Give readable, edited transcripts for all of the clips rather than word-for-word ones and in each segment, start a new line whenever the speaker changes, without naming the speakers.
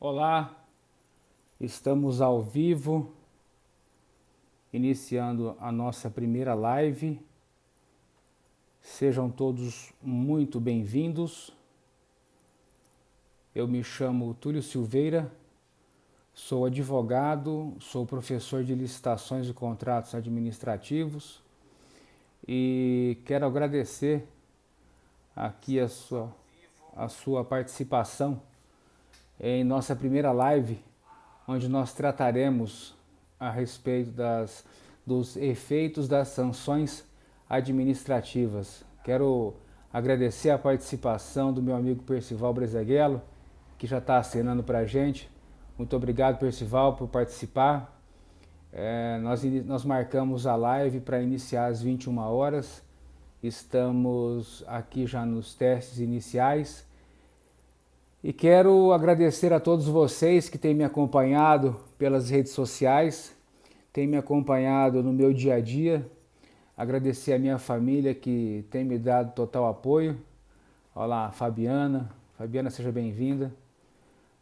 Olá, estamos ao vivo, iniciando a nossa primeira live. Sejam todos muito bem-vindos. Eu me chamo Túlio Silveira, sou advogado, sou professor de licitações e contratos administrativos e quero agradecer aqui a sua participação em nossa primeira live, onde nós trataremos a respeito dos efeitos das sanções administrativas. Quero agradecer a participação do meu amigo Percival Brezaghello, que já está assinando para a gente. Muito obrigado, Percival, por participar. Nós marcamos a live para iniciar às 21 horas. Estamos aqui já nos testes iniciais. E quero agradecer a todos vocês que têm me acompanhado pelas redes sociais, têm me acompanhado no meu dia a dia. Agradecer a minha família que tem me dado total apoio. Olha lá, Fabiana. Fabiana, seja bem-vinda.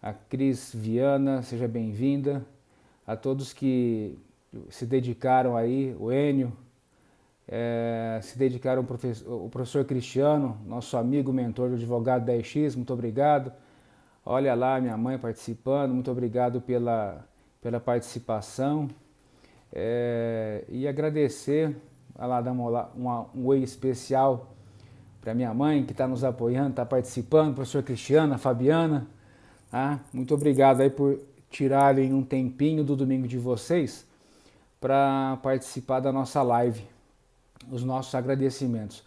A Cris Viana, seja bem-vinda. A todos que se dedicaram aí, o Enio, se dedicaram o professor Cristiano, nosso amigo mentor do advogado 10X, muito obrigado. Olha lá, minha mãe participando, muito obrigado pela participação. E agradecer, olha lá, dar um oi especial para minha mãe que está nos apoiando, está participando, professor Cristiano, a Fabiana. Tá? Muito obrigado aí por tirarem um tempinho do domingo de vocês para participar da nossa live. Os nossos agradecimentos.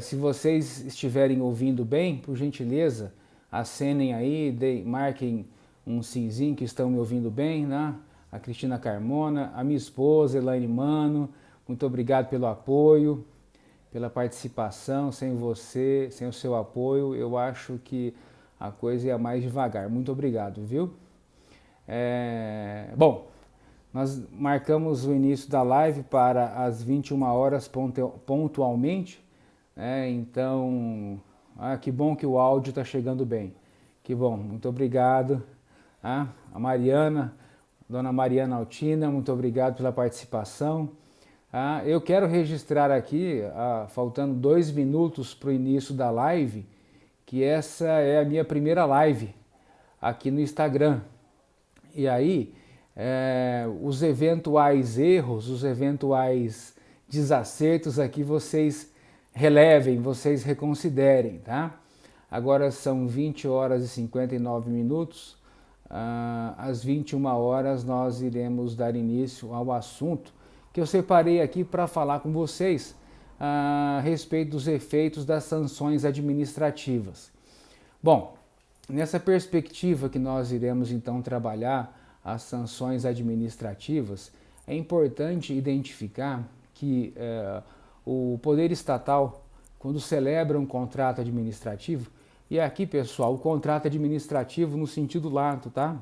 Se vocês estiverem ouvindo bem, por gentileza, acenem aí, marquem um simzinho que estão me ouvindo bem, né? A Cristina Carmona, a minha esposa, Elaine Mano, muito obrigado pelo apoio, pela participação. Sem você, sem o seu apoio, eu acho que a coisa ia mais devagar. Muito obrigado, viu? Bom, nós marcamos o início da live para as 21 horas pontualmente, então, que bom que o áudio está chegando bem. Que bom, muito obrigado. A Mariana, dona Mariana Altina, muito obrigado pela participação. Eu quero registrar aqui, faltando 2 minutos para o início da live, que essa é a minha primeira live aqui no Instagram. E aí, os eventuais erros, os eventuais desacertos aqui vocês relevem, vocês reconsiderem, tá? Agora são 20 horas e 59 minutos. Às 21 horas nós iremos dar início ao assunto que eu separei aqui para falar com vocês a respeito dos efeitos das sanções administrativas. Bom, nessa perspectiva que nós iremos então trabalhar as sanções administrativas, é importante identificar que o poder estatal, quando celebra um contrato administrativo, e aqui, pessoal, o contrato administrativo no sentido lato, tá?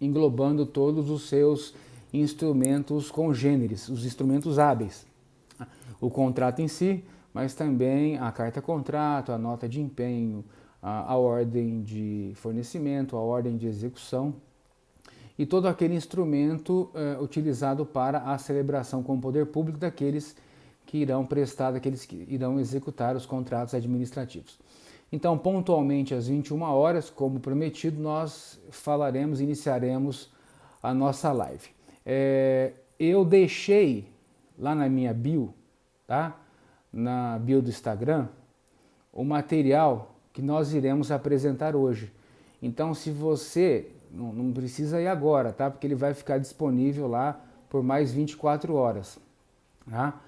Englobando todos os seus instrumentos congêneres, os instrumentos hábeis. O contrato em si, mas também a carta-contrato, a nota de empenho, a ordem de fornecimento, a ordem de execução e todo aquele instrumento utilizado para a celebração com o poder público daqueles que irão prestar, daqueles que irão executar os contratos administrativos. Então, pontualmente às 21 horas, como prometido, nós iniciaremos a nossa live. Eu deixei lá na minha bio, tá? Na bio do Instagram, o material que nós iremos apresentar hoje. Então, se você não precisa ir agora, tá? Porque ele vai ficar disponível lá por mais 24 horas. Tá?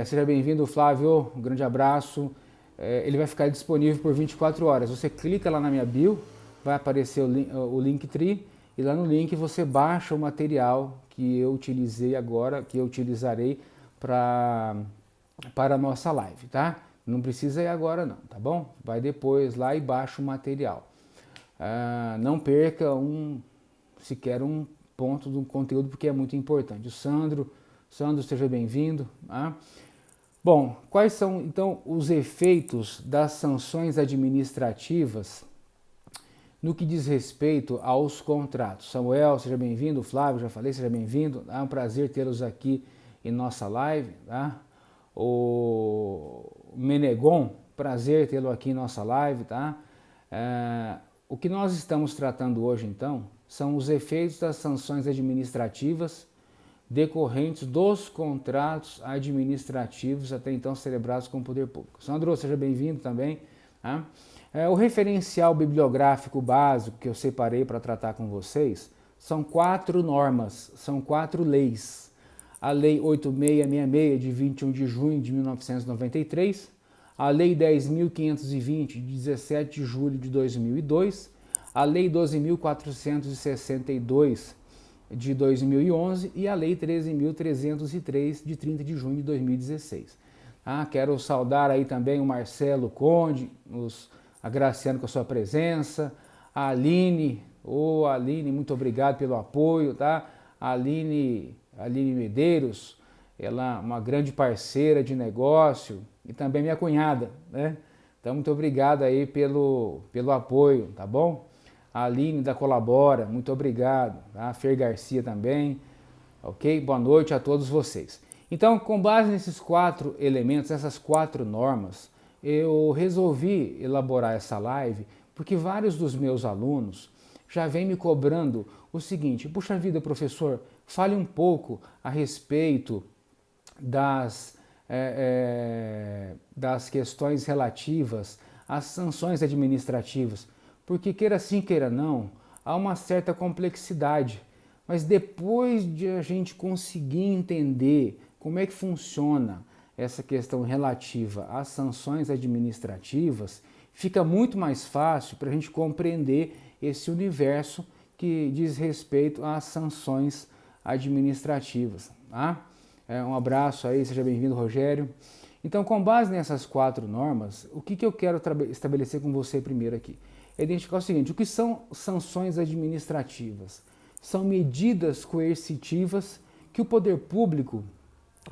Seja bem-vindo, Flávio. Um grande abraço. Ele vai ficar disponível por 24 horas. Você clica lá na minha bio, vai aparecer o Linktree, e lá no link você baixa o material que eu utilizei agora, que eu utilizarei para a nossa live, tá? Não precisa ir agora não, tá bom? Vai depois lá e baixa o material. Não perca sequer um ponto do conteúdo, porque é muito importante. Sandro, seja bem-vindo. Tá? Bom, quais são então os efeitos das sanções administrativas no que diz respeito aos contratos. Samuel, seja bem-vindo. Flávio, já falei, seja bem-vindo. É um prazer tê-los aqui em nossa live. Tá? O Menegon, prazer tê-lo aqui em nossa live. Tá? O que nós estamos tratando hoje, então, são os efeitos das sanções administrativas decorrentes dos contratos administrativos até então celebrados com o poder público. Sandro, seja bem-vindo também. Tá? O referencial bibliográfico básico que eu separei para tratar com vocês são 4 normas, são 4 leis. A Lei 8666, de 21 de junho de 1993, a Lei 10.520, de 17 de julho de 2002, a Lei 12.462, de 2011 e a Lei 13.303, de 30 de junho de 2016. Quero saudar aí também o Marcelo Conde, nos agraciando com a sua presença, a Aline, Aline, muito obrigado pelo apoio, tá? A Aline Medeiros, ela é uma grande parceira de negócio e também minha cunhada, né? Então, muito obrigado aí pelo apoio, tá bom? A Aline da Colabora, muito obrigado. Tá? A Fer Garcia também, ok? Boa noite a todos vocês. Então, com base nesses 4 elementos, essas 4 normas, eu resolvi elaborar essa live porque vários dos meus alunos já vêm me cobrando o seguinte: puxa vida, professor, fale um pouco a respeito das questões relativas às sanções administrativas, porque queira sim, queira não, há uma certa complexidade, mas depois de a gente conseguir entender como é que funciona essa questão relativa às sanções administrativas, fica muito mais fácil para a gente compreender esse universo que diz respeito às sanções administrativas. Tá? Um abraço aí, seja bem-vindo, Rogério. Então, com base nessas 4 normas, o que eu quero estabelecer com você primeiro aqui? É identificar o seguinte: o que são sanções administrativas? São medidas coercitivas que o poder público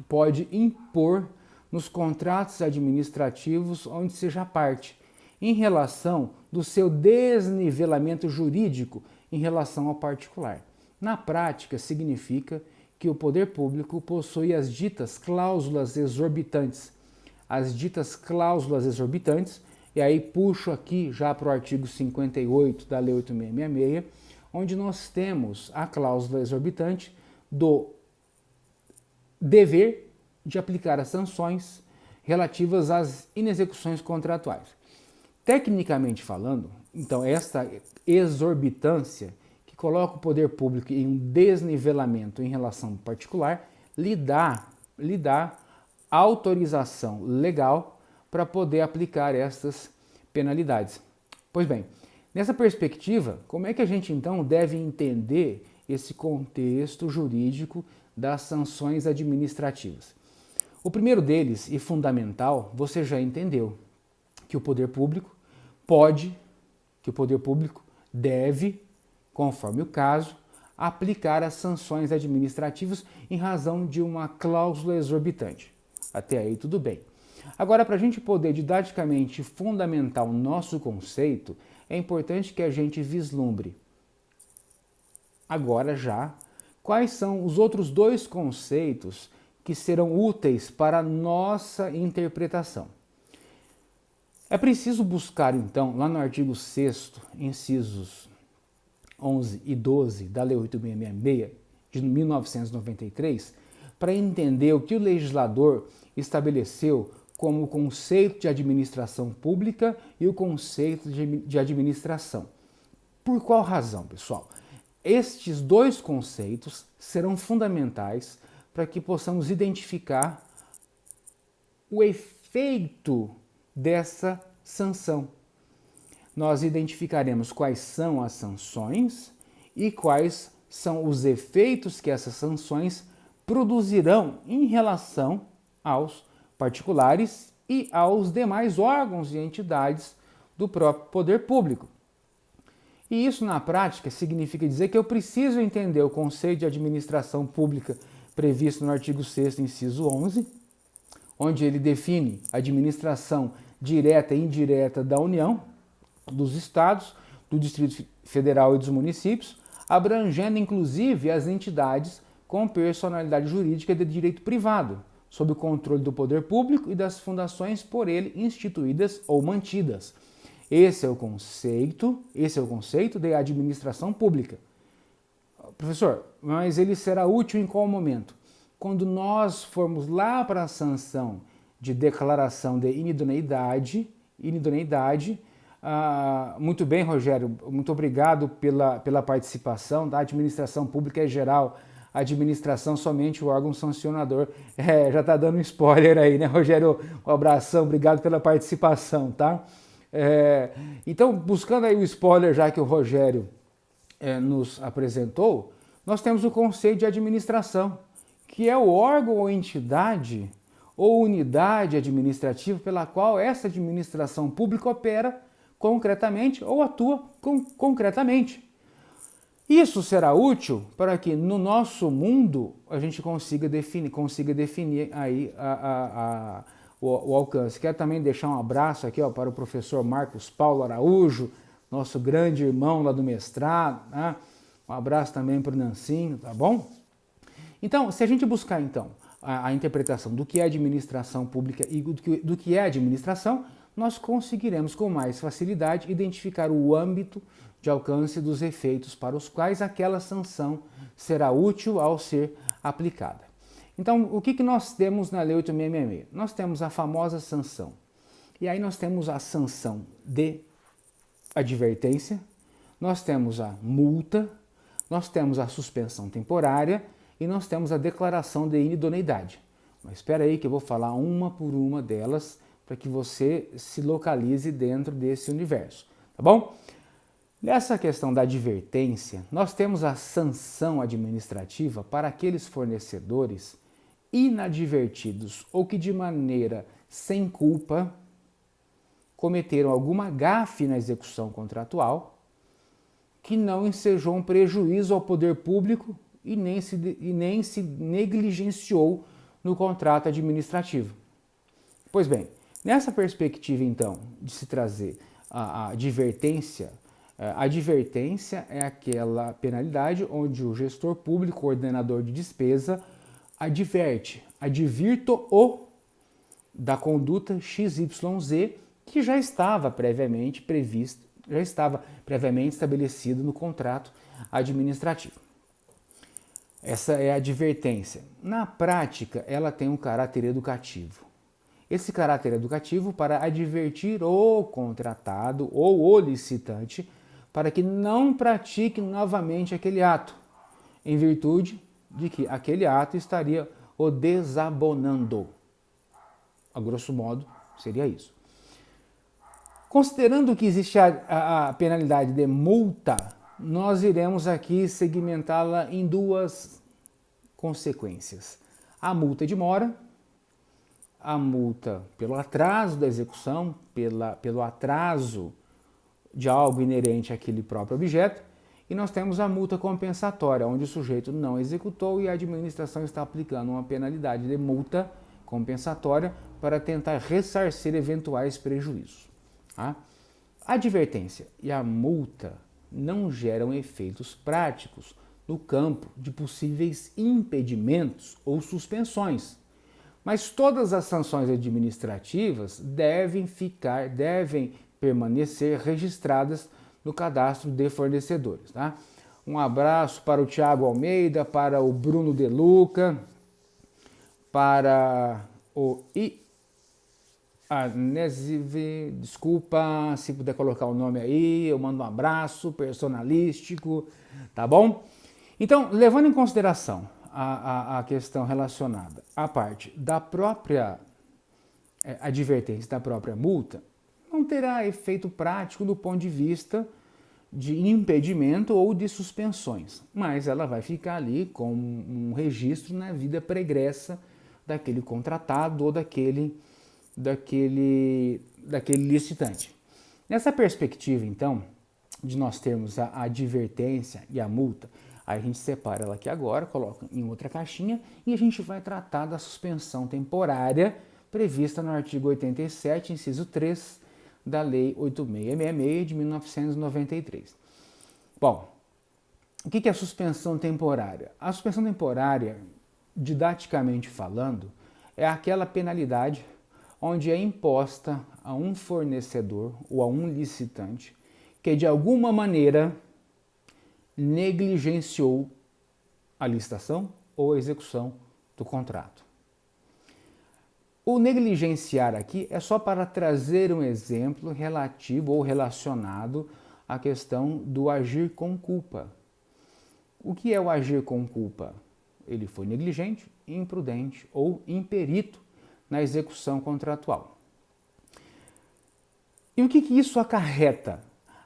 pode impor nos contratos administrativos onde seja parte, em relação do seu desnivelamento jurídico em relação ao particular. Na prática, significa que o poder público possui as ditas cláusulas exorbitantes. As ditas cláusulas exorbitantes, e aí puxo aqui já para o artigo 58 da Lei 8666, onde nós temos a cláusula exorbitante do dever de aplicar as sanções relativas às inexecuções contratuais. Tecnicamente falando, então, esta exorbitância que coloca o poder público em um desnivelamento em relação ao particular lhe dá autorização legal para poder aplicar estas penalidades. Pois bem, nessa perspectiva, como é que a gente então deve entender esse contexto jurídico das sanções administrativas? O primeiro deles, e fundamental, você já entendeu, que o poder público deve, conforme o caso, aplicar as sanções administrativas em razão de uma cláusula exorbitante. Até aí tudo bem. Agora, para a gente poder didaticamente fundamentar o nosso conceito, é importante que a gente vislumbre agora já quais são os outros 2 conceitos que serão úteis para a nossa interpretação. É preciso buscar, então, lá no artigo 6º, incisos 11 e 12 da Lei 8666 de 1993, para entender o que o legislador estabeleceu como o conceito de administração pública e o conceito de administração. Por qual razão, pessoal? Estes 2 conceitos serão fundamentais para que possamos identificar o efeito dessa sanção. Nós identificaremos quais são as sanções e quais são os efeitos que essas sanções produzirão em relação aos particulares e aos demais órgãos e entidades do próprio poder público. E isso, na prática, significa dizer que eu preciso entender o conceito de administração pública previsto no artigo 6º, inciso 11, onde ele define a administração direta e indireta da União, dos Estados, do Distrito Federal e dos municípios, abrangendo inclusive as entidades com personalidade jurídica de direito privado, sob o controle do poder público e das fundações por ele instituídas ou mantidas. Esse é o conceito de administração pública. Professor, mas ele será útil em qual momento? Quando nós formos lá para a sanção de declaração de inidoneidade. Muito bem, Rogério, muito obrigado pela participação. A administração pública é geral, a administração somente o órgão sancionador. Já está dando um spoiler aí, né, Rogério? Um abração, obrigado pela participação, tá? Então, buscando aí o spoiler já que o Rogério nos apresentou, nós temos o conceito de administração, que é o órgão ou entidade ou unidade administrativa pela qual essa administração pública opera concretamente ou atua concretamente. Isso será útil para que no nosso mundo a gente consiga definir aí o alcance. Quero também deixar um abraço aqui para o professor Marcos Paulo Araújo, nosso grande irmão lá do mestrado, né? Um abraço também para o Nancinho, tá bom? Então, se a gente buscar então a interpretação do que é administração pública e do que é administração, nós conseguiremos com mais facilidade identificar o âmbito de alcance dos efeitos para os quais aquela sanção será útil ao ser aplicada. Então, o que nós temos na Lei 8.666? Nós temos a famosa sanção. E aí nós temos a sanção de advertência, nós temos a multa, nós temos a suspensão temporária e nós temos a declaração de inidoneidade. Mas espera aí que eu vou falar uma por uma delas para que você se localize dentro desse universo, tá bom? Nessa questão da advertência, nós temos a sanção administrativa para aqueles fornecedores inadvertidos ou que de maneira sem culpa cometeram alguma gafe na execução contratual, que não ensejou um prejuízo ao poder público e nem se negligenciou no contrato administrativo. Pois bem, nessa perspectiva então de se trazer a advertência é aquela penalidade onde o gestor público, ordenador de despesa, advirto-o da conduta XYZ que já estava previamente previsto, já estava previamente estabelecido no contrato administrativo. Essa é a advertência. Na prática, ela tem um caráter educativo. Esse caráter educativo para advertir o contratado ou o licitante para que não pratique novamente aquele ato, em virtude de que aquele ato estaria o desabonando. A grosso modo, seria isso. Considerando que existe a penalidade de multa, nós iremos aqui segmentá-la em duas consequências. A multa de mora, a multa pelo atraso da execução, pelo atraso de algo inerente àquele próprio objeto, e nós temos a multa compensatória, onde o sujeito não executou e a administração está aplicando uma penalidade de multa compensatória para tentar ressarcir eventuais prejuízos. A advertência e a multa não geram efeitos práticos no campo de possíveis impedimentos ou suspensões, mas todas as sanções administrativas devem permanecer registradas no cadastro de fornecedores. Tá? Um abraço para o Tiago Almeida, para o Bruno De Luca, para o Nesive, desculpa, se puder colocar o nome aí, eu mando um abraço personalístico, tá bom? Então, levando em consideração a questão relacionada à parte da própria advertência, da própria multa, não terá efeito prático do ponto de vista de impedimento ou de suspensões, mas ela vai ficar ali com um registro na vida pregressa daquele contratado ou daquele licitante. Nessa perspectiva, então, de nós termos a advertência e a multa, aí a gente separa ela aqui agora, coloca em outra caixinha e a gente vai tratar da suspensão temporária prevista no artigo 87, inciso 3, da Lei 8666 de 1993. Bom, o que é a suspensão temporária? A suspensão temporária, didaticamente falando, é aquela penalidade onde é imposta a um fornecedor ou a um licitante que de alguma maneira negligenciou a licitação ou a execução do contrato. O negligenciar aqui é só para trazer um exemplo relativo ou relacionado à questão do agir com culpa. O que é o agir com culpa? Ele foi negligente, imprudente ou imperito na execução contratual. E o que isso acarreta?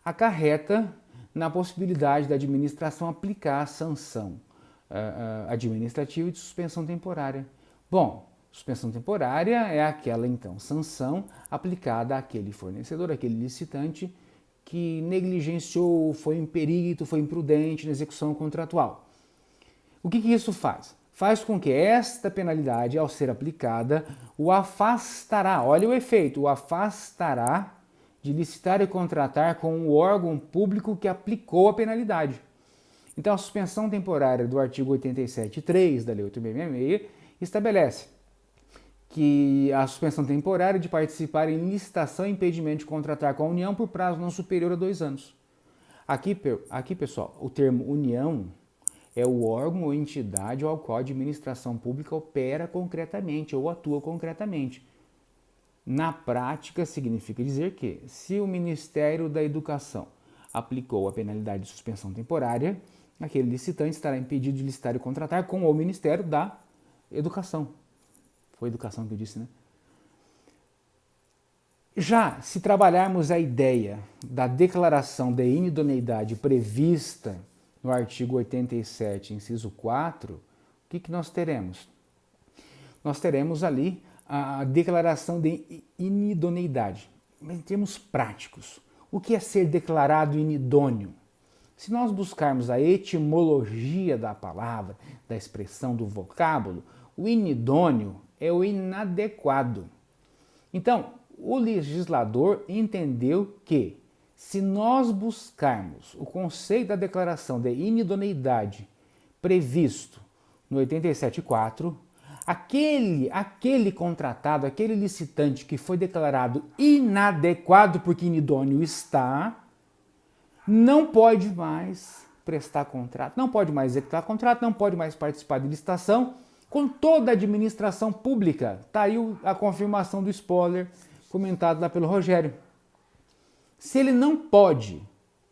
Acarreta na possibilidade da administração aplicar a sanção administrativa de suspensão temporária. Bom, suspensão temporária é aquela, então, sanção aplicada àquele fornecedor, àquele licitante que negligenciou, foi imperito, foi imprudente na execução contratual. O que isso faz? Faz com que esta penalidade, ao ser aplicada, o afastará, olha o efeito, o afastará de licitar e contratar com o órgão público que aplicou a penalidade. Então, a suspensão temporária do artigo 87.3 da Lei 8666 estabelece que a suspensão temporária de participar em licitação e impedimento de contratar com a União por prazo não superior a 2 anos. Aqui, pessoal, o termo União é o órgão ou entidade ao qual a administração pública opera concretamente ou atua concretamente. Na prática, significa dizer que, se o Ministério da Educação aplicou a penalidade de suspensão temporária, aquele licitante estará impedido de licitar e contratar com o Ministério da Educação. Foi educação que eu disse, né? Já se trabalharmos a ideia da declaração de inidoneidade prevista no artigo 87, inciso 4, o que nós teremos? Nós teremos ali a declaração de inidoneidade. Mas em termos práticos, o que é ser declarado inidôneo? Se nós buscarmos a etimologia da palavra, da expressão, do vocábulo, o inidôneo é o inadequado. Então, o legislador entendeu que, se nós buscarmos o conceito da declaração de inidoneidade previsto no 87.4, aquele contratado, aquele licitante que foi declarado inadequado porque inidôneo está, não pode mais prestar contrato, não pode mais executar contrato, não pode mais participar de licitação com toda a administração pública. Está aí a confirmação do spoiler comentado lá pelo Rogério. Se ele não pode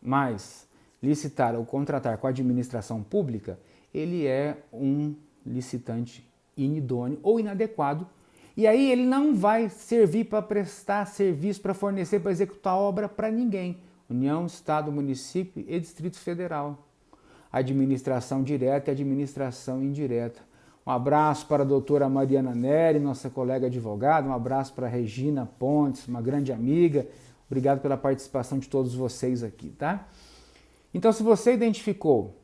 mais licitar ou contratar com a administração pública, ele é um licitante inidôneo ou inadequado, e aí ele não vai servir para prestar serviço, para fornecer, para executar obra para ninguém. União, Estado, Município e Distrito Federal. Administração direta e administração indireta. Um abraço para a doutora Mariana Neri, nossa colega advogada, um abraço para a Regina Pontes, uma grande amiga. Obrigado pela participação de todos vocês aqui, tá? Então, se você identificou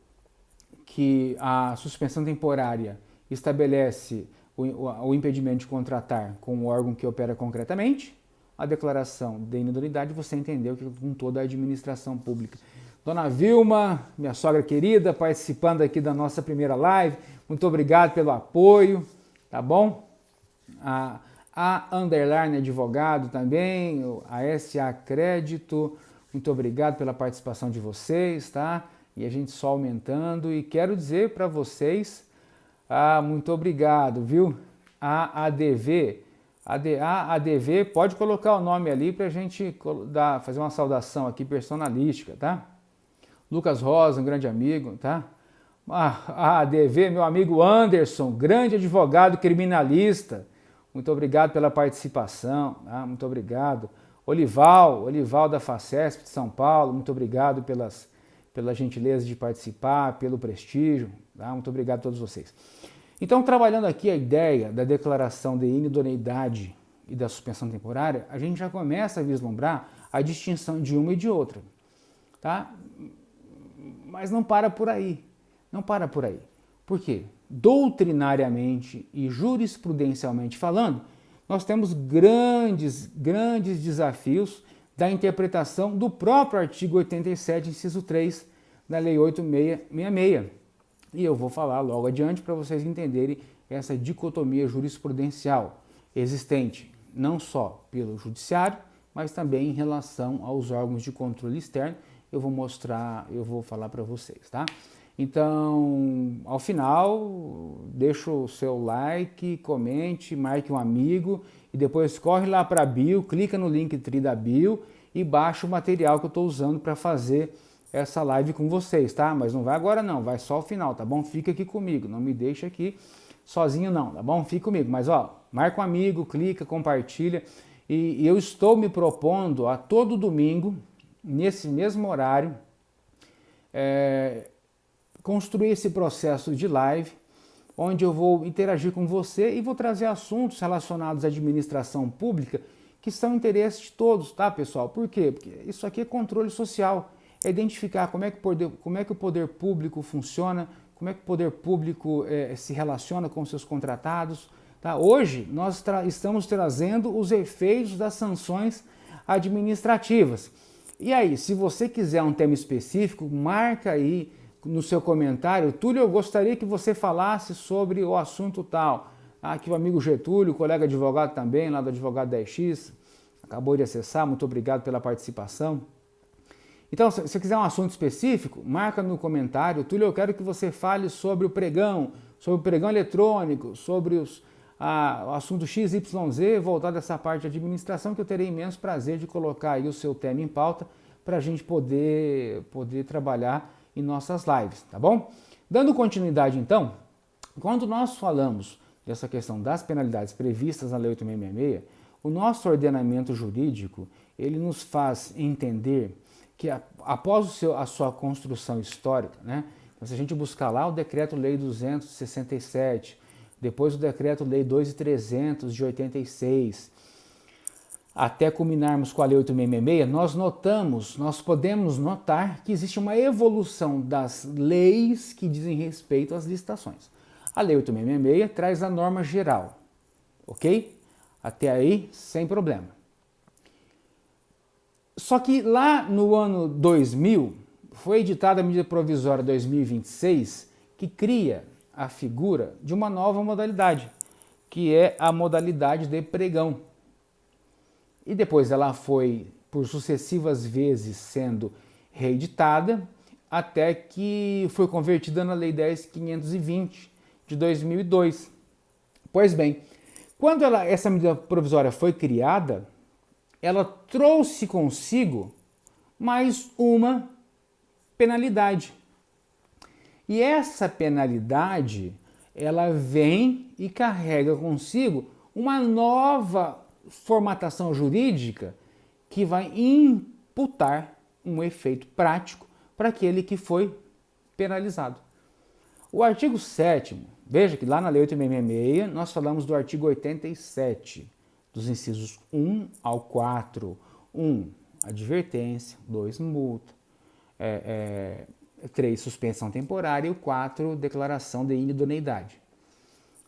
que a suspensão temporária estabelece o impedimento de contratar com o órgão que opera concretamente, a declaração de inidoneidade você entendeu que com toda a administração pública. Dona Vilma, minha sogra querida, participando aqui da nossa primeira live, muito obrigado pelo apoio, tá bom? A Underline Advogado também, a SA Crédito, muito obrigado pela participação de vocês, tá? E a gente só aumentando, e quero dizer para vocês, muito obrigado, viu? A ADV, pode colocar o nome ali para a gente fazer uma saudação aqui personalística, tá? Lucas Rosa, um grande amigo, tá? A ADV, meu amigo Anderson, grande advogado criminalista, muito obrigado pela participação, tá? Muito obrigado. Olival da Facesp de São Paulo, muito obrigado pela gentileza de participar, pelo prestígio, tá? Muito obrigado a todos vocês. Então, trabalhando aqui a ideia da declaração de inidoneidade e da suspensão temporária, a gente já começa a vislumbrar a distinção de uma e de outra, tá? Mas não para por aí, não para por aí. Por quê? Doutrinariamente e jurisprudencialmente falando, nós temos grandes desafios da interpretação do próprio artigo 87, inciso 3 da Lei 8666. E eu vou falar logo adiante para vocês entenderem essa dicotomia jurisprudencial existente não só pelo judiciário, mas também em relação aos órgãos de controle externo. Eu vou falar para vocês, tá? Então, ao final, deixa o seu like, comente, marque um amigo e depois corre lá para a bio, clica no Linktree da bio e baixa o material que eu estou usando para fazer essa live com vocês, tá? Mas não vai agora não, vai só ao final, tá bom? Fica aqui comigo, não me deixa aqui sozinho não, tá bom? Fica comigo, mas ó, marca um amigo, clica, compartilha e eu estou me propondo a todo domingo, nesse mesmo horário, construir esse processo de live, onde eu vou interagir com você e vou trazer assuntos relacionados à administração pública que são interesse de todos, tá, pessoal? Por quê? Porque isso aqui é controle social, é identificar como é que o poder público funciona, como é que o poder público se relaciona com seus contratados. Tá? Hoje nós estamos trazendo os efeitos das sanções administrativas. E aí, se você quiser um tema específico, marca aí no seu comentário, Túlio, eu gostaria que você falasse sobre o assunto tal. Aqui o amigo Getúlio, colega advogado também, lá do Advogado 10X, acabou de acessar, muito obrigado pela participação. Então, se você quiser um assunto específico, marca no comentário, Túlio, eu quero que você fale sobre o pregão eletrônico, sobre o assunto XYZ, voltado a essa parte de administração, que eu terei imenso prazer de colocar aí o seu tema em pauta para a gente poder trabalhar em nossas lives, tá bom? Dando continuidade então, quando nós falamos dessa questão das penalidades previstas na Lei 8666, o nosso ordenamento jurídico, ele nos faz entender que após a sua construção histórica, né? Então, se a gente buscar lá o Decreto-Lei 267, depois o Decreto-Lei 2.300 de 86, até culminarmos com a Lei 8666, nós podemos notar que existe uma evolução das leis que dizem respeito às licitações. A Lei 8666 traz a norma geral, ok? Até aí, sem problema. Só que lá no ano 2000, foi editada a medida provisória 2026, que cria a figura de uma nova modalidade, que é a modalidade de pregão. E depois ela foi, por sucessivas vezes, sendo reeditada, até que foi convertida na Lei 10.520 de 2002. Pois bem, quando essa medida provisória foi criada, ela trouxe consigo mais uma penalidade. E essa penalidade, ela vem e carrega consigo uma nova formatação jurídica que vai imputar um efeito prático para aquele que foi penalizado. O artigo 7º, veja que lá na Lei 8666 nós falamos do artigo 87, dos incisos 1 ao 4. 1, advertência. 2, multa. 3, suspensão temporária. E o 4, declaração de inidoneidade.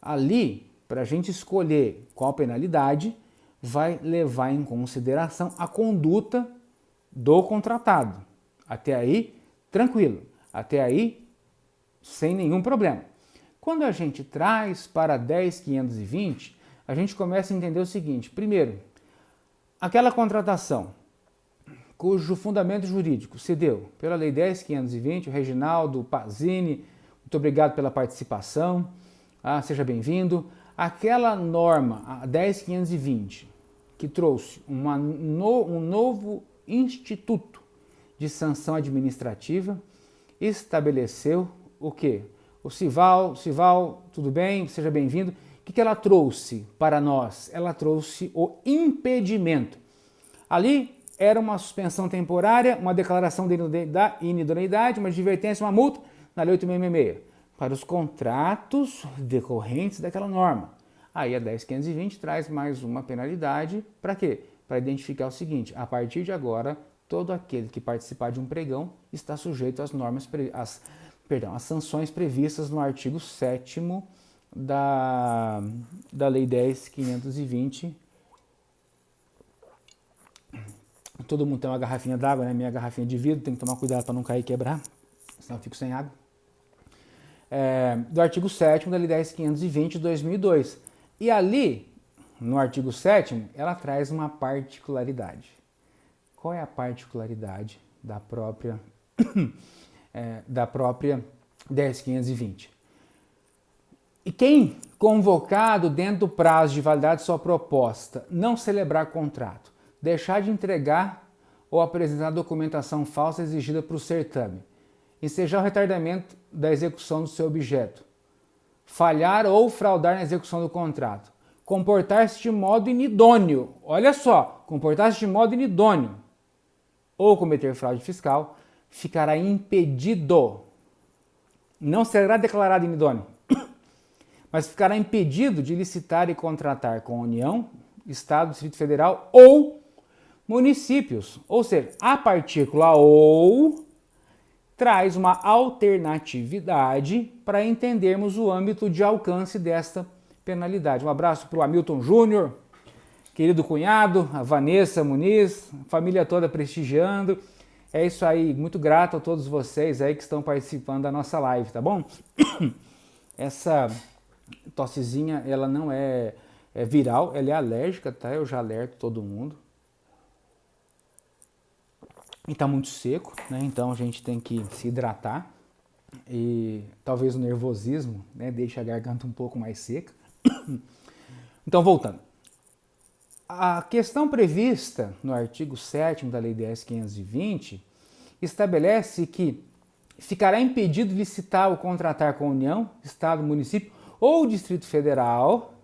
Ali, para a gente escolher qual penalidade, vai levar em consideração a conduta do contratado. Até aí, tranquilo. Até aí, sem nenhum problema. Quando a gente traz para 10.520, a gente começa a entender o seguinte. Primeiro, aquela contratação cujo fundamento jurídico se deu pela Lei 10.520, o Reginaldo Pazini, muito obrigado pela participação, seja bem-vindo. Aquela norma, a 10.520, que trouxe um novo instituto de sanção administrativa, estabeleceu o quê? O Cival, tudo bem? Seja bem-vindo. O que ela trouxe para nós? Ela trouxe o impedimento. Ali era uma suspensão temporária, uma declaração de inidoneidade, uma advertência, uma multa, na Lei 8666, para os contratos decorrentes daquela norma. Aí a 10.520 traz mais uma penalidade, para quê? Para identificar o seguinte, a partir de agora, todo aquele que participar de um pregão está sujeito às às sanções previstas no artigo 7º da Lei 10.520, Todo mundo tem uma garrafinha d'água, né? Minha garrafinha de vidro, tem que tomar cuidado para não cair e quebrar, senão eu fico sem água. Do artigo 7º da Lei 10.520 de 2002. E ali, no artigo 7º, ela traz uma particularidade. Qual é a particularidade da própria 10.520? E quem, convocado dentro do prazo de validade de sua proposta, não celebrar contrato, deixar de entregar ou apresentar documentação falsa exigida para o certame, ensejar o retardamento da execução do seu objeto, falhar ou fraudar na execução do contrato, comportar-se de modo inidôneo, olha só, comportar-se de modo inidôneo, ou cometer fraude fiscal, ficará impedido, não será declarado inidôneo, mas ficará impedido de licitar e contratar com a União, Estado, Distrito Federal ou municípios. Ou seja, a partícula ou traz uma alternatividade para entendermos o âmbito de alcance desta penalidade. Um abraço para o Hamilton Júnior, querido cunhado, a Vanessa Muniz, a família toda prestigiando. É isso aí, muito grato a todos vocês aí que estão participando da nossa live, tá bom? Essa tossezinha, ela não é viral, ela é alérgica, tá? Eu já alerto todo mundo. E tá muito seco, né? Então a gente tem que se hidratar. E talvez o nervosismo, né, deixe a garganta um pouco mais seca. Então, voltando. A questão prevista no artigo 7º da Lei 10.520 estabelece que ficará impedido de licitar ou contratar com a União, Estado, Município ou Distrito Federal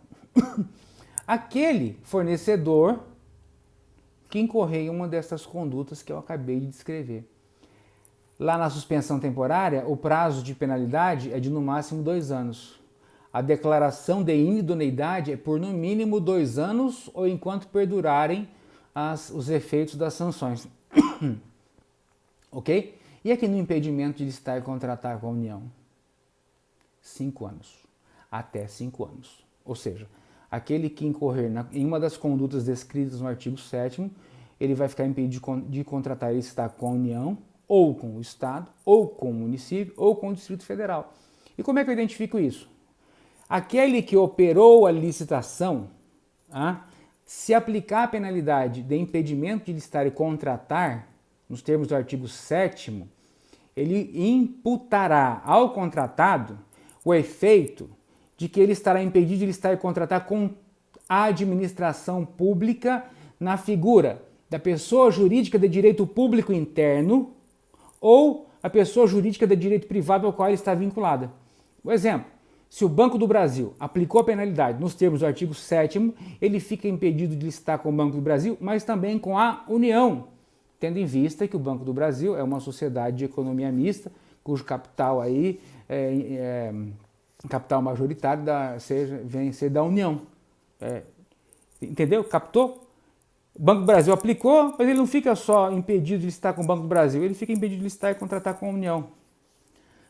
aquele fornecedor que incorrer em uma dessas condutas que eu acabei de descrever. Lá na suspensão temporária, o prazo de penalidade é de no máximo 2 anos. A declaração de inidoneidade é por no mínimo 2 anos ou enquanto perdurarem os efeitos das sanções. Ok? E aqui no impedimento de licitar e contratar com a União? 5 anos. Até 5 anos. Ou seja, aquele que incorrer em uma das condutas descritas no artigo 7º, ele vai ficar impedido de contratar e licitar com a União, ou com o Estado, ou com o município, ou com o Distrito Federal. E como é que eu identifico isso? Aquele que operou a licitação, se aplicar a penalidade de impedimento de licitar e contratar, nos termos do artigo 7º, ele imputará ao contratado o efeito de que ele estará impedido de licitar e contratar com a administração pública na figura da pessoa jurídica de direito público interno ou a pessoa jurídica de direito privado ao qual ele está vinculada. Por exemplo, se o Banco do Brasil aplicou a penalidade nos termos do artigo 7º, ele fica impedido de licitar com o Banco do Brasil, mas também com a União, tendo em vista que o Banco do Brasil é uma sociedade de economia mista, cujo capital aí capital majoritário vem ser da União. Entendeu? Captou? O Banco do Brasil aplicou, mas ele não fica só impedido de licitar com o Banco do Brasil, ele fica impedido de licitar e contratar com a União.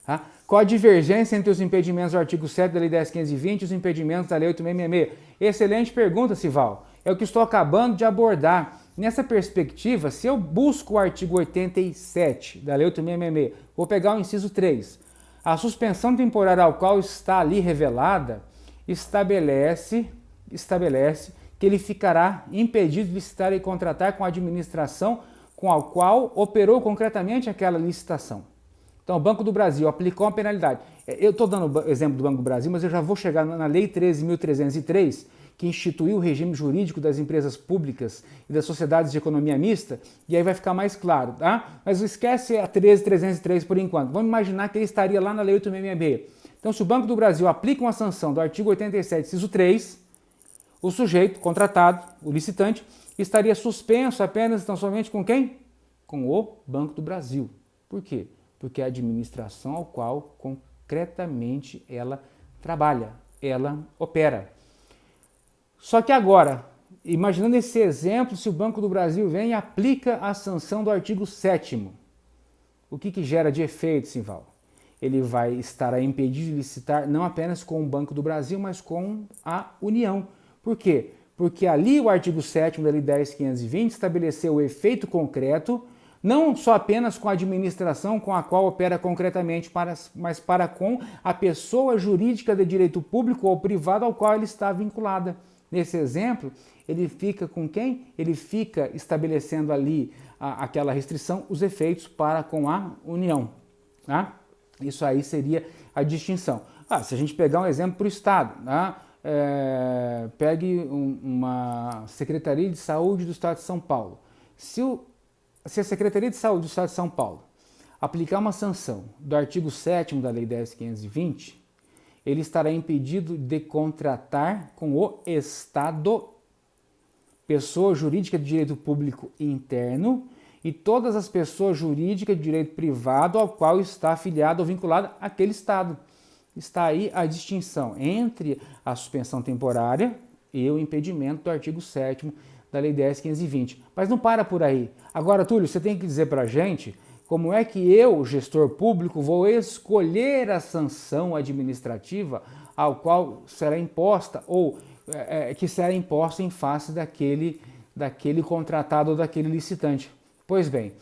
Tá? Qual a divergência entre os impedimentos do artigo 7 da Lei 10.520 e os impedimentos da Lei 8.666? Excelente pergunta, Sival. É o que estou acabando de abordar. Nessa perspectiva, se eu busco o artigo 87 da Lei 8.666, vou pegar o inciso 3. A suspensão temporária ao qual está ali revelada estabelece que ele ficará impedido de licitar e contratar com a administração com a qual operou concretamente aquela licitação. Então, o Banco do Brasil aplicou uma penalidade. Eu estou dando o exemplo do Banco do Brasil, mas eu já vou chegar na Lei 13.303, que instituiu o regime jurídico das empresas públicas e das sociedades de economia mista, e aí vai ficar mais claro, tá? Mas esquece a 13.303 por enquanto. Vamos imaginar que ele estaria lá na Lei 8.666. Então, se o Banco do Brasil aplica uma sanção do artigo 87, inciso 3, o sujeito contratado, o licitante, estaria suspenso apenas e tão somente com quem? Com o Banco do Brasil. Por quê? Porque é a administração ao qual concretamente ela trabalha, ela opera. Só que agora, imaginando esse exemplo, se o Banco do Brasil vem e aplica a sanção do artigo 7º, o que gera de efeito, Simval? Ele vai estar impedido de licitar não apenas com o Banco do Brasil, mas com a União. Por quê? Porque ali o artigo 7º da Lei 10.520 estabeleceu o efeito concreto, não só apenas com a administração com a qual opera concretamente, mas para com a pessoa jurídica de direito público ou privado ao qual ele está vinculada. Nesse exemplo, ele fica com quem? Ele fica estabelecendo ali aquela restrição, os efeitos para com a União. Tá? Isso aí seria a distinção. Se a gente pegar um exemplo para o Estado, tá? Pegue uma Secretaria de Saúde do Estado de São Paulo. Se a Secretaria de Saúde do Estado de São Paulo aplicar uma sanção do artigo 7º da Lei 10.520, ele estará impedido de contratar com o Estado, pessoa jurídica de direito público interno, e todas as pessoas jurídicas de direito privado ao qual está afiliado ou vinculado àquele Estado. Está aí a distinção entre a suspensão temporária e o impedimento do artigo 7º da Lei 10.520. Mas não para por aí. Agora, Túlio, você tem que dizer para a gente como é que eu, gestor público, vou escolher a sanção administrativa ao qual será imposta ou que será imposta em face daquele contratado ou daquele licitante. Pois bem,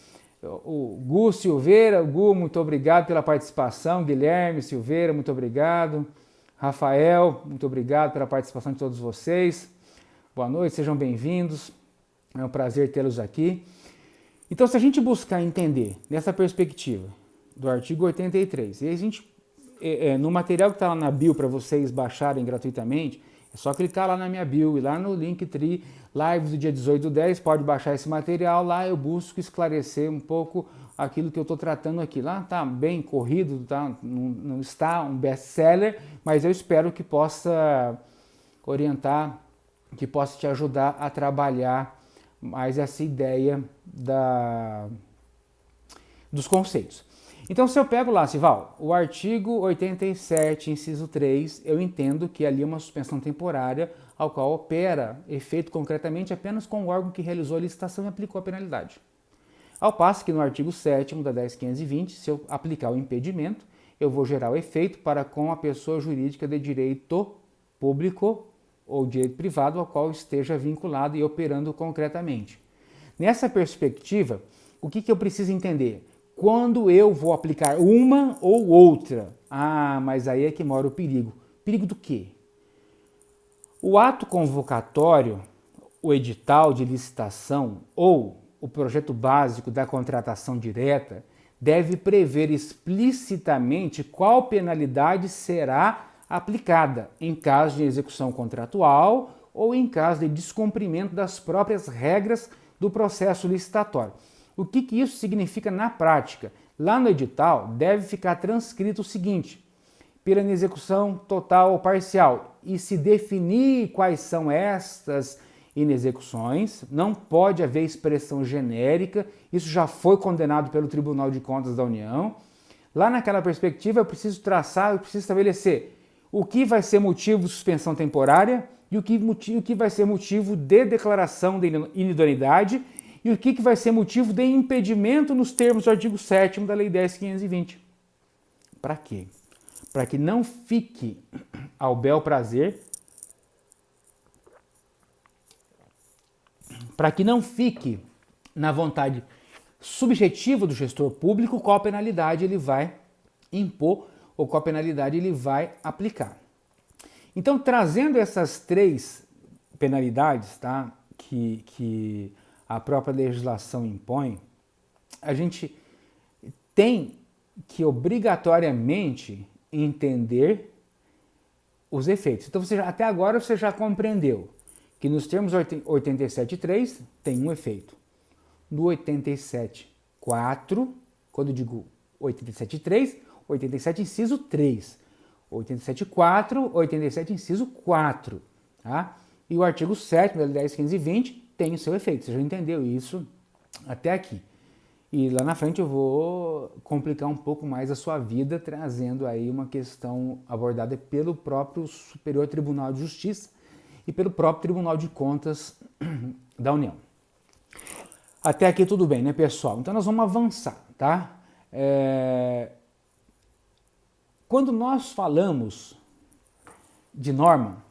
o Gu Silveira, Gu, muito obrigado pela participação. Guilherme Silveira, muito obrigado. Rafael, muito obrigado pela participação de todos vocês. Boa noite, sejam bem-vindos. É um prazer tê-los aqui. Então, se a gente buscar entender nessa perspectiva do artigo 83, e a gente, no material que está lá na bio para vocês baixarem gratuitamente, é só clicar lá na minha bio e lá no Linktree, live do dia 18/10, pode baixar esse material. Lá eu busco esclarecer um pouco aquilo que eu estou tratando aqui. Lá está bem corrido, tá? Não está um best-seller, mas eu espero que possa orientar, que possa te ajudar a trabalhar mais essa ideia dos conceitos. Então, se eu pego lá, Sival, o artigo 87, inciso 3, eu entendo que ali é uma suspensão temporária ao qual opera efeito concretamente apenas com o órgão que realizou a licitação e aplicou a penalidade. Ao passo que no artigo 7º da 10.520, se eu aplicar o impedimento, eu vou gerar o efeito para com a pessoa jurídica de direito público ou direito privado ao qual esteja vinculado e operando concretamente. Nessa perspectiva, o que eu preciso entender? Quando eu vou aplicar uma ou outra? Mas aí é que mora o perigo. Perigo do quê? O ato convocatório, o edital de licitação ou o projeto básico da contratação direta deve prever explicitamente qual penalidade será aplicada em caso de execução contratual ou em caso de descumprimento das próprias regras do processo licitatório. O que isso significa na prática? Lá no edital deve ficar transcrito o seguinte: pela inexecução total ou parcial, e se definir quais são estas inexecuções, não pode haver expressão genérica, isso já foi condenado pelo Tribunal de Contas da União. Lá naquela perspectiva eu preciso estabelecer o que vai ser motivo de suspensão temporária e o que vai ser motivo de declaração de inidoneidade e o que vai ser motivo de impedimento nos termos do artigo 7º da Lei 10.520. Para quê? Para que não fique ao bel prazer, para que não fique na vontade subjetiva do gestor público qual penalidade ele vai impor ou qual penalidade ele vai aplicar. Então, trazendo essas três penalidades, tá, que a própria legislação impõe, a gente tem que obrigatoriamente entender os efeitos. Então, até agora você já compreendeu que nos termos 87.3 tem um efeito. No 87.4, quando eu digo 87.3, 87 inciso 3, 87.4, 87 inciso 4, tá? E o artigo 7º da Lei 10.520 tem o seu efeito. Você já entendeu isso até aqui. E lá na frente eu vou complicar um pouco mais a sua vida, trazendo aí uma questão abordada pelo próprio Superior Tribunal de Justiça e pelo próprio Tribunal de Contas da União. Até aqui tudo bem, né, pessoal? Então nós vamos avançar, tá? Quando nós falamos de norma,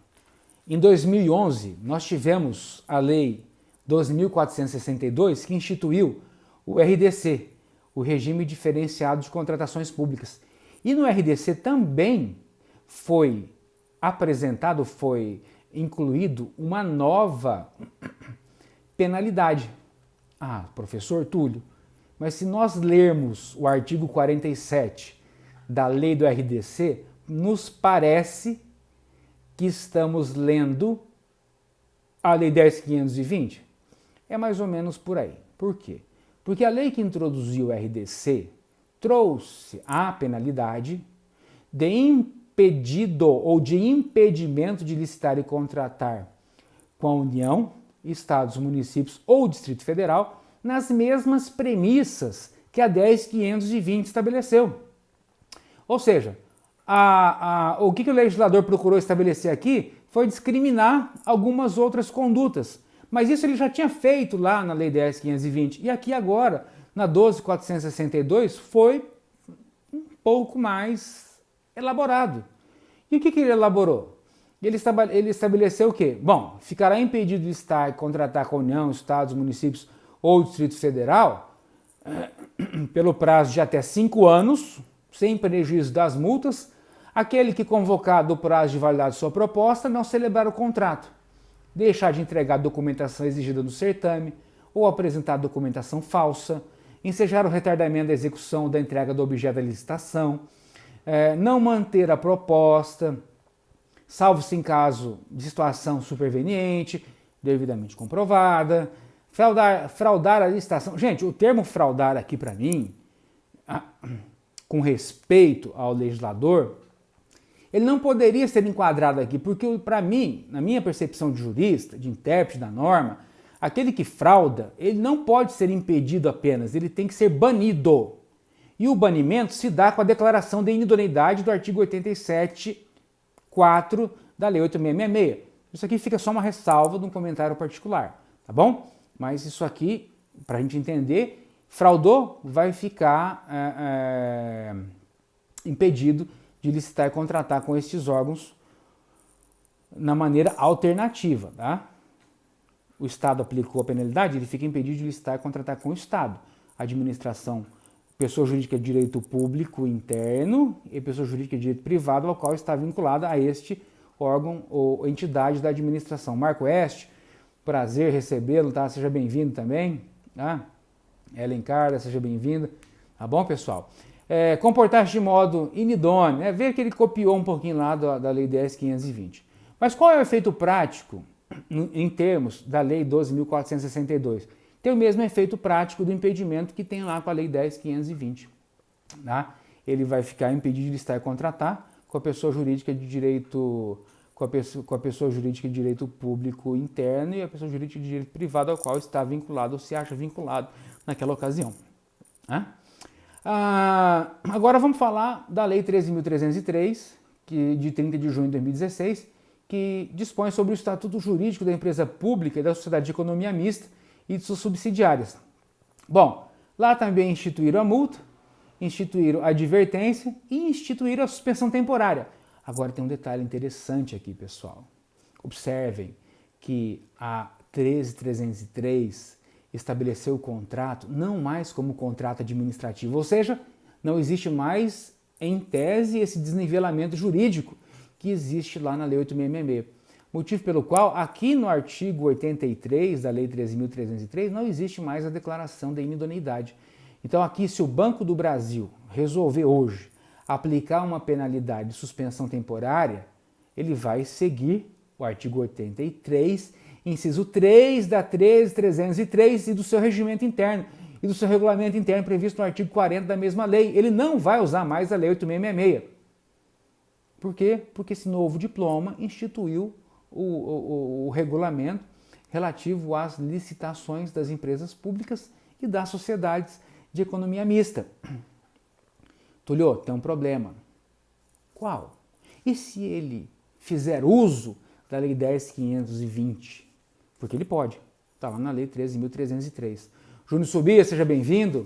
Em 2011, nós tivemos a Lei 12.462, que instituiu o RDC, o Regime Diferenciado de Contratações Públicas. E no RDC também foi apresentado, foi incluído uma nova penalidade. Ah, professor Túlio, mas se nós lermos o artigo 47 da lei do RDC, nos parece que estamos lendo a lei 10.520. É mais ou menos por aí. Por quê? Porque a lei que introduziu o RDC trouxe a penalidade de impedido ou de impedimento de licitar e contratar com a União, estados, municípios ou Distrito Federal nas mesmas premissas que a 10.520 estabeleceu. Ou seja, o que o legislador procurou estabelecer aqui foi discriminar algumas outras condutas. Mas isso ele já tinha feito lá na Lei 10.520. E aqui agora, na 12.462, foi um pouco mais elaborado. E o que ele elaborou? Ele estabeleceu o quê? Bom, ficará impedido de estar e contratar com a União, Estados, municípios ou Distrito Federal pelo prazo de até 5 anos, sem prejuízo das multas, aquele que, convocado o prazo de validade de sua proposta, não celebrar o contrato, deixar de entregar a documentação exigida no certame ou apresentar documentação falsa, ensejar o retardamento da execução da entrega do objeto da licitação, não manter a proposta, salvo-se em caso de situação superveniente, devidamente comprovada, fraudar a licitação. Gente, o termo fraudar aqui para mim, com respeito ao legislador, ele não poderia ser enquadrado aqui, porque para mim, na minha percepção de jurista, de intérprete da norma, aquele que frauda, ele não pode ser impedido apenas, ele tem que ser banido. E o banimento se dá com a declaração de inidoneidade do artigo 87.4 da Lei 8.666. Isso aqui fica só uma ressalva de um comentário particular, tá bom? Mas isso aqui, para a gente entender, fraudou, vai ficar impedido de licitar e contratar com estes órgãos na maneira alternativa, tá? O Estado aplicou a penalidade, ele fica impedido de licitar e contratar com o Estado. Administração, pessoa jurídica de direito público interno e pessoa jurídica de direito privado, ao qual está vinculada a este órgão ou entidade da administração. Marco Oeste, prazer recebê-lo, tá? Seja bem-vindo também, tá? Ellen Carla, seja bem-vinda, tá bom, pessoal? Comportar-se de modo inidôneo, ver que ele copiou um pouquinho lá da Lei 10.520. Mas qual é o efeito prático em termos da Lei 12.462? Tem o mesmo efeito prático do impedimento que tem lá com a Lei 10.520. Tá? Ele vai ficar impedido de listar e contratar com a pessoa jurídica de direito, com a pessoa jurídica de direito público interno e a pessoa jurídica de direito privado ao qual está vinculado ou se acha vinculado naquela ocasião. Tá? Agora vamos falar da Lei 13.303, de 30 de junho de 2016, que dispõe sobre o Estatuto Jurídico da Empresa Pública e da Sociedade de Economia Mista e de suas subsidiárias. Bom, lá também instituíram a multa, instituíram a advertência e instituíram a suspensão temporária. Agora tem um detalhe interessante aqui, pessoal. Observem que a 13.303 estabeleceu o contrato não mais como contrato administrativo, ou seja, não existe mais, em tese, esse desnivelamento jurídico que existe lá na Lei 8.666. Motivo pelo qual, aqui no artigo 83 da Lei 13.303, não existe mais a declaração da inidoneidade. Então aqui, se o Banco do Brasil resolver hoje aplicar uma penalidade de suspensão temporária, ele vai seguir o artigo 83, inciso 3 da 13.303 e do seu regimento interno e do seu regulamento interno previsto no artigo 40 da mesma lei. Ele não vai usar mais a Lei 8.666. Por quê? Porque esse novo diploma instituiu o regulamento relativo às licitações das empresas públicas e das sociedades de economia mista. Tulio, tem um problema. Qual? E se ele fizer uso da Lei 10.520? Porque ele pode. Está lá na Lei 13.303. Júnior Subia, seja bem-vindo.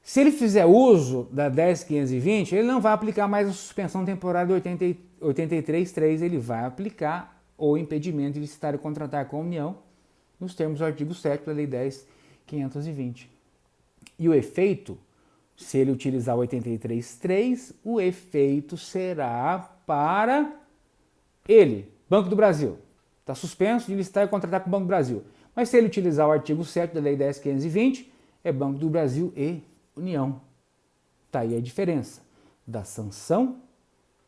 Se ele fizer uso da 10.520, ele não vai aplicar mais a suspensão temporária do 83.3, ele vai aplicar ou impedimento de licitar e contratar com a União, nos termos do artigo 7º da Lei 10.520. E o efeito, se ele utilizar o 83.3, o efeito será para ele, Banco do Brasil. Está suspenso de licitar e contratar com o Banco do Brasil. Mas se ele utilizar o artigo 7º da Lei 10.520, é Banco do Brasil e União. Está aí a diferença da sanção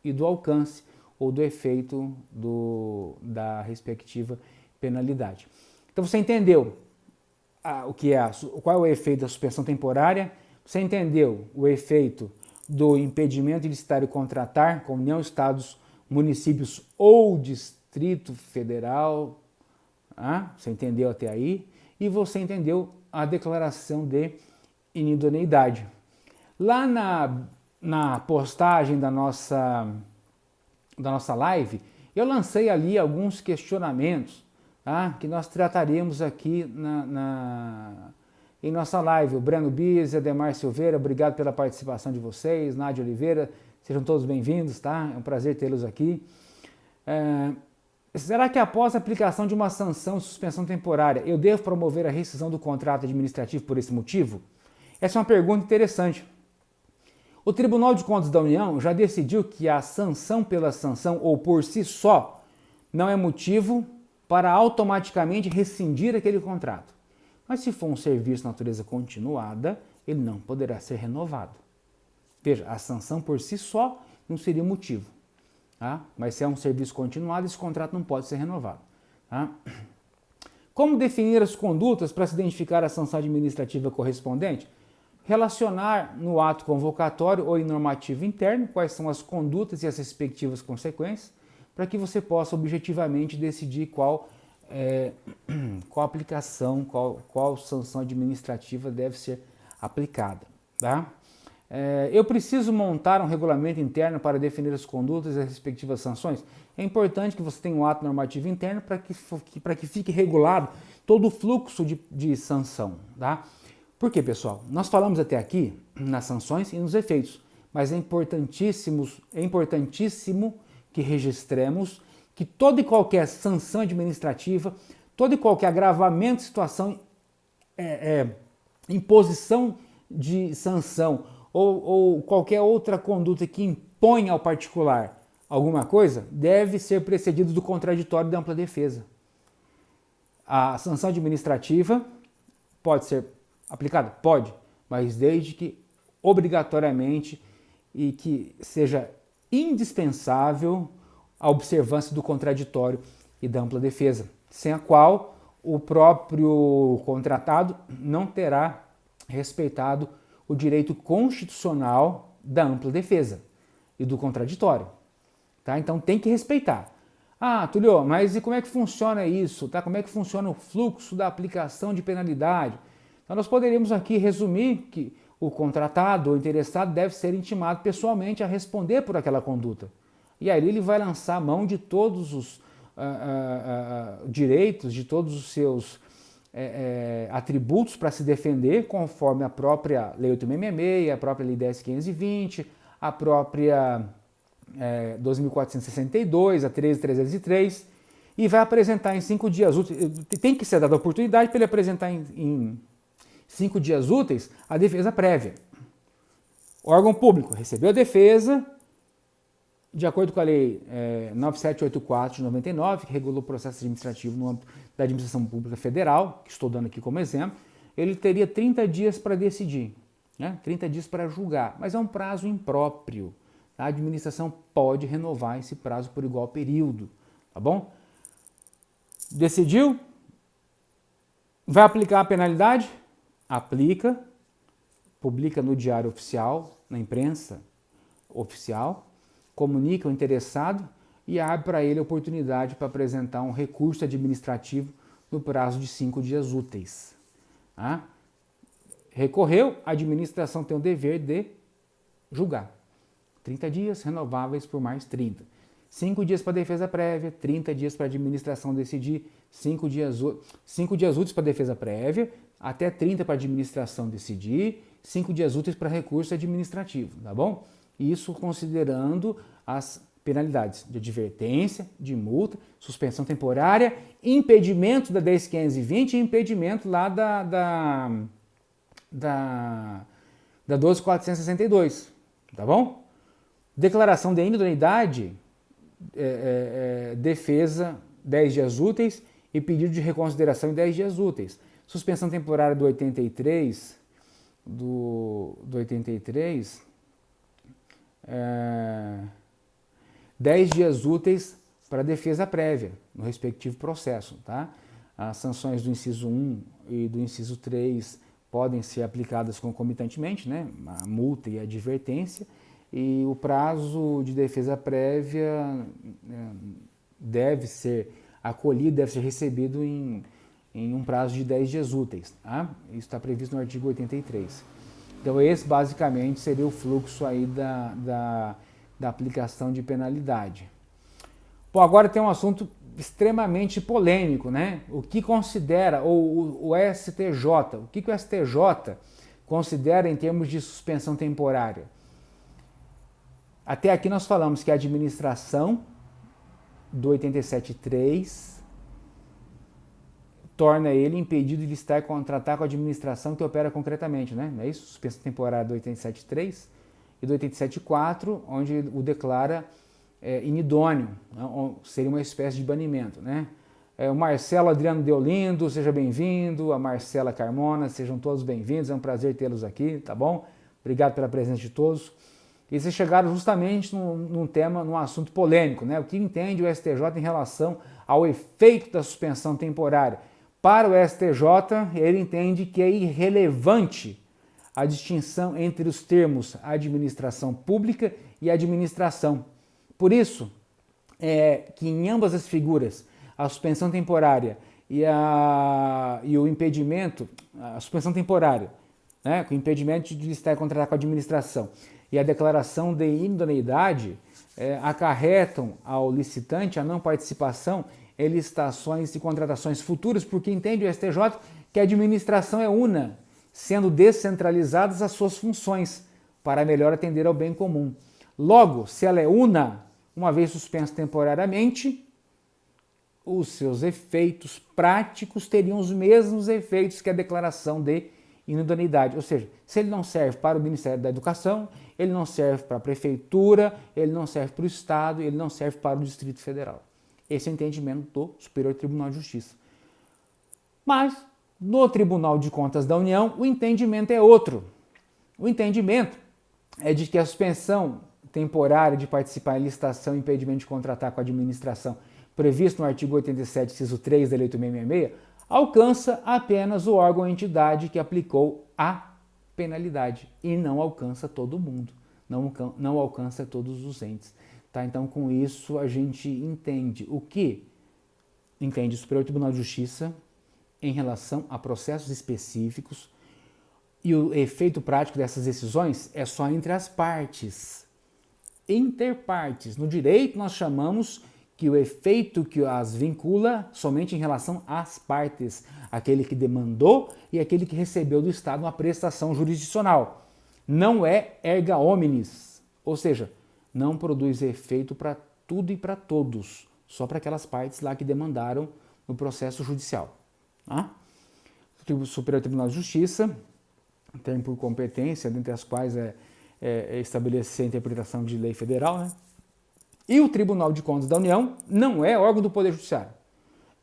e do alcance ou do efeito da respectiva penalidade. Então você entendeu qual é o efeito da suspensão temporária, você entendeu o efeito do impedimento de licitar e contratar com União, Estados, municípios ou Distrito Federal, você entendeu até aí, e você entendeu a declaração de inidoneidade. Lá na postagem da nossa live, eu lancei ali alguns questionamentos, que nós trataremos aqui em nossa live. O Breno Bies, Ademar Silveira, obrigado pela participação de vocês. Nádia Oliveira, sejam todos bem-vindos, tá? É um prazer tê-los aqui. Será que após a aplicação de uma sanção de suspensão temporária, eu devo promover a rescisão do contrato administrativo por esse motivo? Essa é uma pergunta interessante. O Tribunal de Contas da União já decidiu que a sanção pela sanção ou por si só não é motivo para automaticamente rescindir aquele contrato. Mas se for um serviço de natureza continuada, ele não poderá ser renovado. Veja, a sanção por si só não seria motivo. Mas se é um serviço continuado, esse contrato não pode ser renovado. Como definir as condutas para se identificar a sanção administrativa correspondente? Relacionar no ato convocatório ou em normativo interno quais são as condutas e as respectivas consequências, para que você possa objetivamente decidir qual aplicação, qual sanção administrativa deve ser aplicada. Tá? Eu preciso montar um regulamento interno para definir as condutas e as respectivas sanções? É importante que você tenha um ato normativo interno para que fique regulado todo o fluxo de sanção. Tá? Por quê, pessoal? Nós falamos até aqui nas sanções e nos efeitos, mas é importantíssimo que registremos que toda e qualquer sanção administrativa, todo e qualquer agravamento de situação, imposição de sanção ou qualquer outra conduta que impõe ao particular alguma coisa, deve ser precedido do contraditório da ampla defesa. A sanção administrativa pode ser aplicada? Pode, mas desde que obrigatoriamente e que seja indispensável a observância do contraditório e da ampla defesa, sem a qual o próprio contratado não terá respeitado o direito constitucional da ampla defesa e do contraditório. Tá? Então tem que respeitar. Tulio, mas e como é que funciona isso? Tá? Como é que funciona o fluxo da aplicação de penalidade? Então nós poderíamos aqui resumir que o contratado ou interessado deve ser intimado pessoalmente a responder por aquela conduta. E aí ele vai lançar mão de todos os direitos, de todos os seus atributos para se defender, conforme a própria Lei 8.666, a própria Lei 10.520, a própria 2.462, a 13.303, e vai apresentar em 5 dias úteis. Tem que ser dada a oportunidade para ele apresentar em 5 dias úteis a defesa prévia. O órgão público recebeu a defesa, de acordo com a Lei 9784 de 99, que regula o processo administrativo no âmbito da Administração Pública Federal, que estou dando aqui como exemplo, ele teria 30 dias para decidir, 30 dias para julgar, mas é um prazo impróprio. A administração pode renovar esse prazo por igual período, tá bom? Decidiu? Vai aplicar a penalidade? Aplica, publica no Diário Oficial, na imprensa oficial, comunica o interessado e abre para ele a oportunidade para apresentar um recurso administrativo no prazo de 5 dias úteis. Recorreu, a administração tem o dever de julgar. 30 dias, renováveis por mais 30. 5 dias para defesa prévia, 30 dias para a administração decidir, 5 dias úteis para defesa prévia, até 30 para a administração decidir, 5 dias úteis para recurso administrativo, tá bom? Isso considerando as penalidades de advertência, de multa, suspensão temporária, impedimento da 10.520 e impedimento lá da 12.462, tá bom? Declaração de inidoneidade, defesa 10 dias úteis e pedido de reconsideração em 10 dias úteis. Suspensão temporária do 83, 10 dias úteis para defesa prévia no respectivo processo, tá? As sanções do inciso 1 e do inciso 3 podem ser aplicadas concomitantemente, né? A multa e a advertência, e o prazo de defesa prévia deve ser acolhido, deve ser recebido em um prazo de 10 dias úteis, tá? Isso está previsto no artigo 83. Então esse basicamente seria o fluxo aí da aplicação de penalidade. Bom, agora tem um assunto extremamente polêmico, né? O que considera o STJ, o que o STJ considera em termos de suspensão temporária? Até aqui nós falamos que a administração do 87.3 torna ele impedido de listar e contratar com a administração que opera concretamente, né? Não é isso? Suspensão temporária do 87.3 e do 87.4, onde o declara inidôneo, né? Seria uma espécie de banimento, né? O Marcelo Adriano Deolindo, seja bem-vindo, a Marcela Carmona, sejam todos bem-vindos, é um prazer tê-los aqui, tá bom? Obrigado pela presença de todos. E vocês chegaram justamente num assunto polêmico, né? O que entende o STJ em relação ao efeito da suspensão temporária? Para o STJ, ele entende que é irrelevante a distinção entre os termos administração pública e administração. Por isso, que em ambas as figuras, a suspensão temporária e o impedimento, a suspensão temporária, né, com o impedimento de listar e contratar com a administração, e a declaração de inidoneidade acarretam ao licitante a não participação em licitações e contratações futuras, porque entende o STJ que a administração é una, sendo descentralizadas as suas funções, para melhor atender ao bem comum. Logo, se ela é una, uma vez suspensa temporariamente, os seus efeitos práticos teriam os mesmos efeitos que a declaração de inidoneidade. Ou seja, se ele não serve para o Ministério da Educação, ele não serve para a Prefeitura, ele não serve para o Estado, ele não serve para o Distrito Federal. Esse é o entendimento do Superior Tribunal de Justiça. Mas, no Tribunal de Contas da União, o entendimento é outro. O entendimento é de que a suspensão temporária de participar em licitação e impedimento de contratar com a administração, previsto no artigo 87, inciso 3 da Lei 8.666, alcança apenas o órgão ou entidade que aplicou a penalidade e não alcança todo mundo, não alcança todos os entes. Tá? Então, com isso, a gente entende o que entende o Superior Tribunal de Justiça em relação a processos específicos, e o efeito prático dessas decisões é só entre as partes, interpartes. No direito, nós chamamos que o efeito que as vincula somente em relação às partes, aquele que demandou e aquele que recebeu do Estado uma prestação jurisdicional. Não é erga omnes, ou seja, não produz efeito para tudo e para todos, só para aquelas partes lá que demandaram no processo judicial. Tá? O Superior Tribunal de Justiça tem por competência, dentre as quais estabelecer a interpretação de lei federal, né? E o Tribunal de Contas da União não é órgão do Poder Judiciário,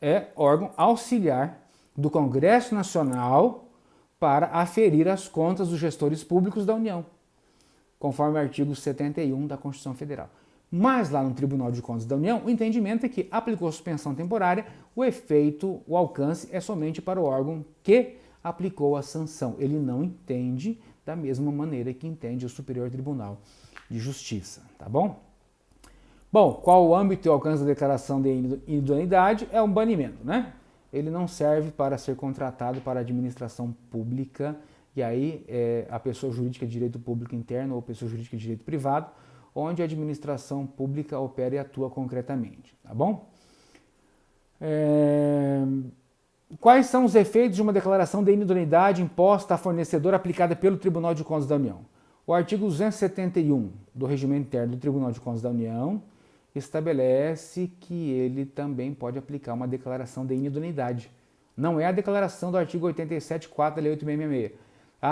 é órgão auxiliar do Congresso Nacional para aferir as contas dos gestores públicos da União, conforme o artigo 71 da Constituição Federal. Mas lá no Tribunal de Contas da União, o entendimento é que aplicou suspensão temporária, o efeito, o alcance é somente para o órgão que aplicou a sanção. Ele não entende da mesma maneira que entende o Superior Tribunal de Justiça, tá bom? Bom, qual o âmbito e o alcance da declaração de inidoneidade? É um banimento, né? Ele não serve para ser contratado para a administração pública, e aí a pessoa jurídica de direito público interno ou pessoa jurídica de direito privado, onde a administração pública opera e atua concretamente, tá bom? Quais são os efeitos de uma declaração de inidoneidade imposta a fornecedor aplicada pelo Tribunal de Contas da União? O artigo 271 do Regimento Interno do Tribunal de Contas da União estabelece que ele também pode aplicar uma declaração de inidoneidade. Não é a declaração do artigo 87.4 da Lei 8.666.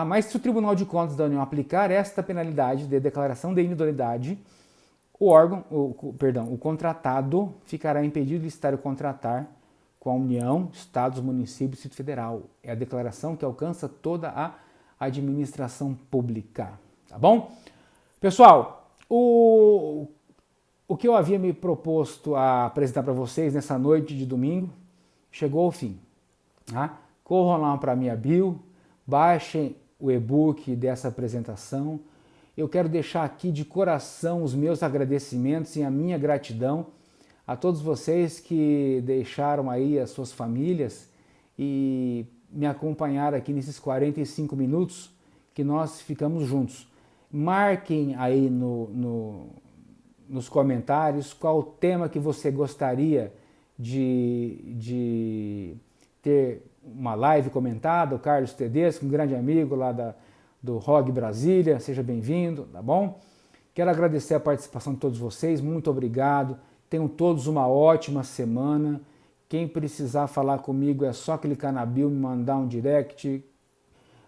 Mas se o Tribunal de Contas da União aplicar esta penalidade de declaração de inidoneidade, o contratado ficará impedido de licitar ou contratar com a União, Estados, municípios e Distrito Federal. É a declaração que alcança toda a administração pública. Tá bom? Pessoal, o que eu havia me proposto a apresentar para vocês nessa noite de domingo chegou ao fim. Tá? Corram lá para a minha bio, baixem o e-book dessa apresentação. Eu quero deixar aqui de coração os meus agradecimentos e a minha gratidão a todos vocês que deixaram aí as suas famílias e me acompanharam aqui nesses 45 minutos que nós ficamos juntos. Marquem aí nos comentários qual o tema que você gostaria de ter uma live comentada. O Carlos Tedesco, um grande amigo lá do ROG Brasília, seja bem-vindo, tá bom? Quero agradecer a participação de todos vocês, muito obrigado. Tenham todos uma ótima semana. Quem precisar falar comigo é só clicar na bio, me mandar um direct,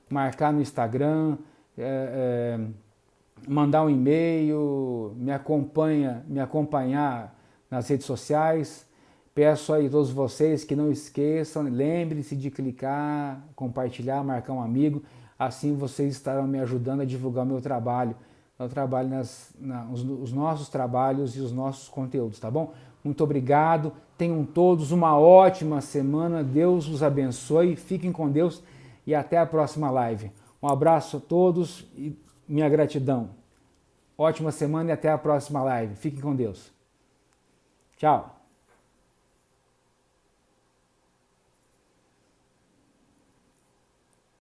marcar no Instagram, mandar um e-mail, me acompanhar nas redes sociais. Peço aí a todos vocês que não esqueçam, lembrem-se de clicar, compartilhar, marcar um amigo. Assim vocês estarão me ajudando a divulgar o meu trabalho. Eu trabalho os nossos trabalhos e os nossos conteúdos, tá bom? Muito obrigado, tenham todos uma ótima semana, Deus os abençoe, fiquem com Deus e até a próxima live. Um abraço a todos e minha gratidão. Ótima semana e até a próxima live. Fiquem com Deus. Tchau.